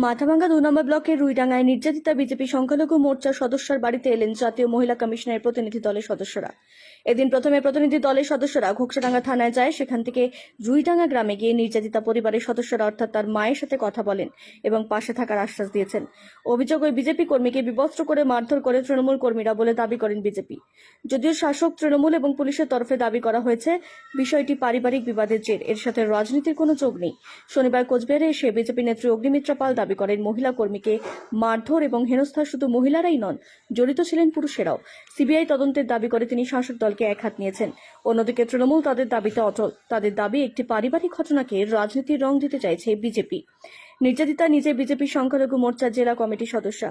মাথাভাঙ্গা ২ নম্বর ব্লকের রুইডাঙ্গায় নির্যাতিতা বিজেপি সংখ্যালঘু মোর্চার সদস্যর বাড়িতে এলেন জাতীয় মহিলা কমিশনের প্রতিনিধি দলের সদস্যরা। এদিন প্রথমে প্রতিনিধি দলের সদস্যরা ঘোকসাডাঙ্গা থানায় যায়। সেখান থেকে রুইডাঙ্গা গ্রামে গিয়ে নির্যাতিতা পরিবারের সদস্যরা অর্থাৎ তার মায়ের সাথে কথা বলেন এবং পাশে থাকার আশ্বাস দিয়েছেন। অভিযোগ, ওই বিজেপি কর্মীকে বিবস্ত্র করে মারধর করে তৃণমূল কর্মীরা বলে দাবি করেন বিজেপি। যদিও শাসক তৃণমূল এবং পুলিশের তরফে দাবি করা হয়েছে বিষয়টি পারিবারিক বিবাদের জের, এর সাথে রাজনীতির কোনো যোগ নেই। শনিবার কোচবিহারে এসে বিজেপি নেত্রী অগ্নিমিত্রা পাল দাবি করেন মহিলা কর্মীকে মারধর এবং হেনস্থা শুধু মহিলারাই নন, জড়িত ছিলেন পুরুষেরাও। সিবিআই তদন্তের দাবি করে তিনি শাসক দলকে একহাত নিয়েছেন। অন্যদিকে তৃণমূল তাদের দাবিতে অটল। তাদের দাবি, একটি পারিবারিক ঘটনাকে রাজনীতির রং দিতে চাইছে বিজেপি। নির্যাতিতা নিজে বিজেপি সংখ্যালঘু মোর্চার জেলা কমিটির সদস্য।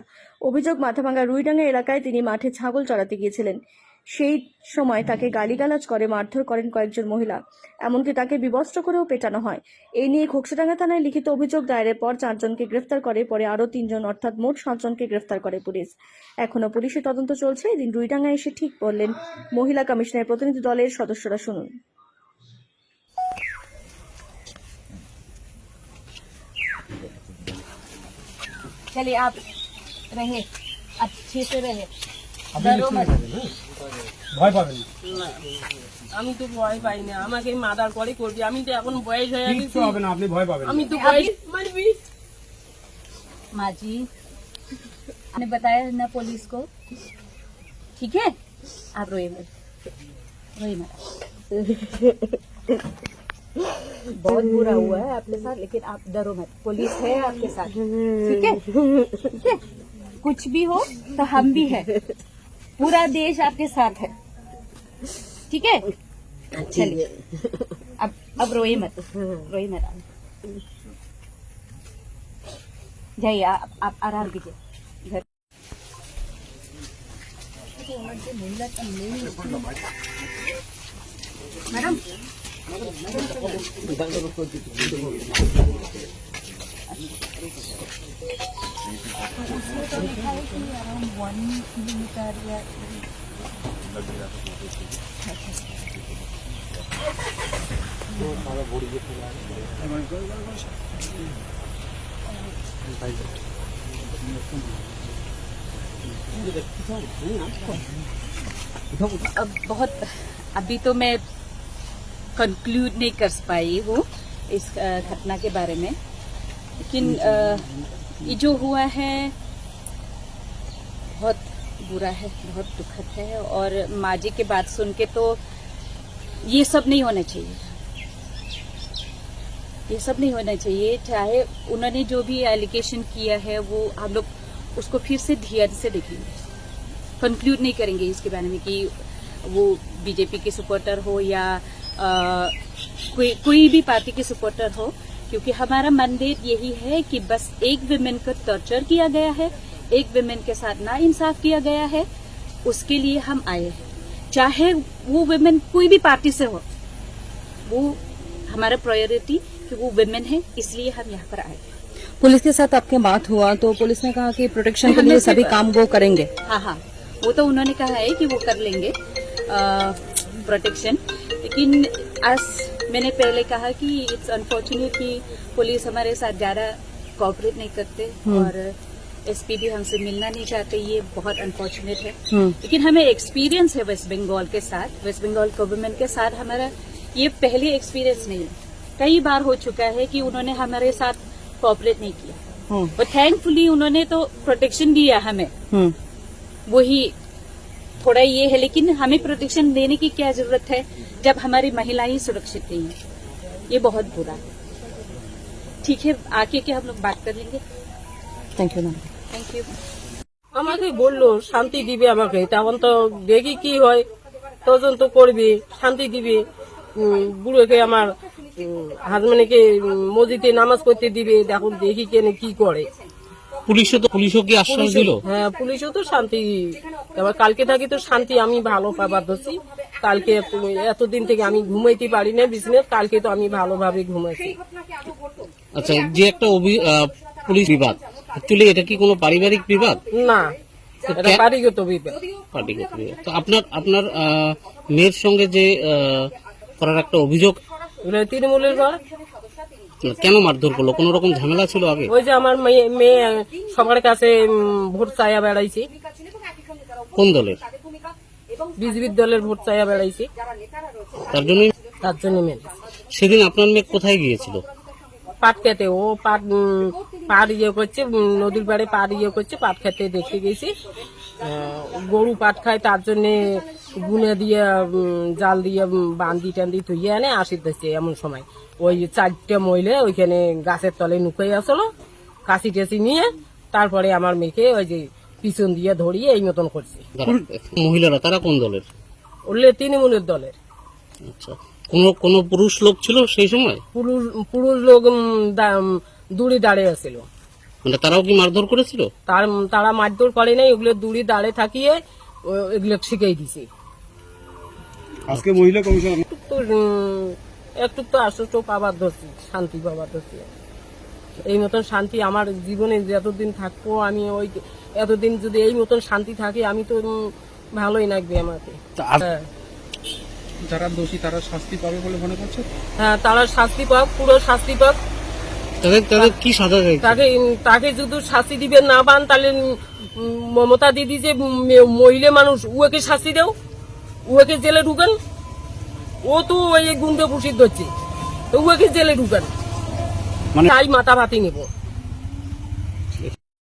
অভিযোগ, মাথাভাঙ্গা রুইডাঙ্গা এলাকায় তিনি মাঠে ছাগল চড়াতে গিয়েছিলেন। সেই সময় তাকে গালিগালাজ করে মারধর করেন কয়েকজন মহিলা, এমনকি তাকে বিবস্ত্র করেও পেটানো হয়। এই নিয়ে ঘোকসাডাঙ্গা থানায় লিখিত অভিযোগ দায়েরের পর 4 জনকে গ্রেফতার করে, পরে আরও 3 জন অর্থাৎ মোট 7 জনকে গ্রেফতার করে পুলিশ। এখনো পুলিশের তদন্ত চলছে। এদিন রুইডাঙ্গায় এসে ঠিক বললেন মহিলা কমিশনের প্রতিনিধি দলের সদস্যরা। শুনুন। चलिए आप रहे अच्छे से रहे। ভয় পাবেন না। আমি তো ভয় পাই না, আমাকে মাদার করে করবি। আমি তো এখন বয়স হয়ে গেছে, কিচ্ছু হবে না, আপনি ভয় পাবেন না। আমি তো বয়স মারবি। माँ जी आपने बताया ना पुलिस को, ठीक है? आप रोए मत, रोए मत। बहुत बुरा हुआ है आपके साथ, लेकिन आप डरो मत, पुलिस है आपके साथ, ठीक है? ठीक है, कुछ भी हो तो हम भी है, पूरा देश आपके साथ है, ठीक है? चलिए अब रोए मत, रोए मत। जाइए आप आराम कीजिए घर। मैडम अराउंड 1 किलोमीटर या बहुत अभी तो मैं कंक्लूड नहीं कर पाई हूँ इस घटना के बारे में, लेकिन ये जो हुआ है बहुत बुरा है, बहुत दुखद है। और माँ जी की बात सुन के तो ये सब नहीं होना चाहिए, ये सब नहीं होना चाहिए। चाहे उन्होंने जो भी एलिगेशन किया है वो हम लोग उसको फिर से ध्यान से देखेंगे, कंक्लूड नहीं करेंगे इसके बारे में कि वो बीजेपी के सपोर्टर हो या कोई भी पार्टी के सपोर्टर हो, क्योंकि हमारा मैंडेट यही है कि बस एक विमेन को टॉर्चर किया गया है, एक विमेन के साथ नाइंसाफ किया गया है, उसके लिए हम आए हैं। चाहे वो विमेन कोई भी पार्टी से हो, वो हमारा प्रायोरिटी कि वो विमेन है, इसलिए हम यहाँ पर आए हैं। पुलिस के साथ आपके बात हुआ तो पुलिस ने कहा कि प्रोटेक्शन के लिए सभी काम वो करेंगे। हाँ, वो तो उन्होंने कहा है कि वो कर लेंगे प्रोटेक्शन, लेकिन आज मैंने पहले कहा कि इट्स अनफॉर्चुनेट कि पुलिस हमारे साथ ज्यादा कोऑपरेट नहीं करते और एसपी भी हमसे मिलना नहीं चाहते, ये बहुत अनफॉर्चुनेट है। लेकिन हमें एक्सपीरियंस है वेस्ट बंगाल के साथ, वेस्ट बंगाल गवर्नमेंट के साथ हमारा ये पहले एक्सपीरियंस नहीं है, कई बार हो चुका है कि उन्होंने हमारे साथ कोऑपरेट नहीं किया और थैंकफुली उन्होंने तो प्रोटेक्शन दिया हमें, वही थोड़ा ये है। लेकिन हमें प्रोटेक्शन देने की क्या जरूरत है जब हमारी महिलाएं सुरक्षित नहीं है? ये बहुत बुरा है। ठीक है, आके के हम लोग बात कर लेंगे। Thank you ma'am. Thank you. আমাকে বললো শান্তি দিবে আমাকে, তখন তো দেখি কি হয়, তদন্ত করবে, শান্তি দিবে। বুড়োকে আমার হাজবেন্ডকে মসজিদে নামাজ পড়তে দিবে, এখন দেখি কেন কি করে। পুলিশও কি আশ্বাস দিল? হ্যাঁ, পুলিশও তো শান্তি, এবার কালকে থাকি তো শান্তি আমি ভালো পাবার ধরছি। কালকে এতদিন থেকে আমি ঘুমাইতে পারি না বিছানায়, কালকে তো আমি ভালোভাবে ঘুমাইছি। আচ্ছা, যে একটা পুলিশ বিবাদ, অ্যাকচুয়ালি এটা কি কোনো পারিবারিক বিবাদ? না, এটা পারিগত বিবাদ। পারিবারিক বিবাদ। তো আপনার মেয়ের সঙ্গে যে করার একটা অভিযোগ, তৃণমূলের ঘর কেন মারধর করলো? কোনো রকম ঝামেলা ছিল আগে? ওই যে আমার মেয়ে সবার কাছে ভোট চাইয়া বেড়াইছি, কোন দলের? বিজেপির দলের ভোট চাইয়া বেড়াইছি, তার জন্যই তার জন্য মেরে সেদিন আপনার মেয়ে কোথায় গিয়েছিল? পাট খেতে, ও পাট ইয়ে করছে, নদীর পাড়ে পাট ইয়ে করছে, পাট খেতে দেখতে গেছি। গরু পাট খায়, তার জন্য গুনে দিয়ে জাল দিয়ে বান্দি টান্দি ধুইয়ে আনে আসিতেছে। এমন সময় ওই 4টে মহিলা ওইখানে গাছের তলে নুকাই আসলো, কাশি টাশি নিয়ে তারপরে আমার মেয়েকে ওই যে পিছন দিয়ে ধরিয়ে এই মতন করছে। মহিলারা তারা কোন দলের? উঠলে তৃণমূলের দলের। আচ্ছা, কোন পুরুষ লোক ছিল সেই সময়? পুরুষ লোক দূরে দাঁড়িয়ে ছিল। মানে তারাও কি মারধর করেছিল? তারা মারধর করে নাই, ওগুলো দূরে দাঁড়িয়ে থাকিয়ে এগুলো শিখাই দিছি। আজকে মহিলা কমিশন একটু তো আশ্বস্ত পাবার ধরছি, শান্তি পাবার ধরছি। এই মতন শান্তি আমার জীবনে যতদিন থাকবো, আমি ওই এতদিন যদি এই মতন শান্তি থাকে, আমি তো ভালোই লাগবে আমাকে। হ্যাঁ, যারা দোষী তারা শাস্তি পাবে বলে মনে করছে। হ্যাঁ, তারা শাস্তি পাক, পুরো শাস্তি পাক। তাদের কি সাজা চাইছে? তাকে যদি শাস্তি দিবে না পান, তাহলে মমতা দিদি যে মহিলা মানুষ, উকে শাস্তি দেও, উকে জেলে ঢুকান। ও তো ওই গুন্ডে পুষিত হচ্ছে, উকে জেলে ঢুকান, মানে তাই মাথা ভাতি নেব।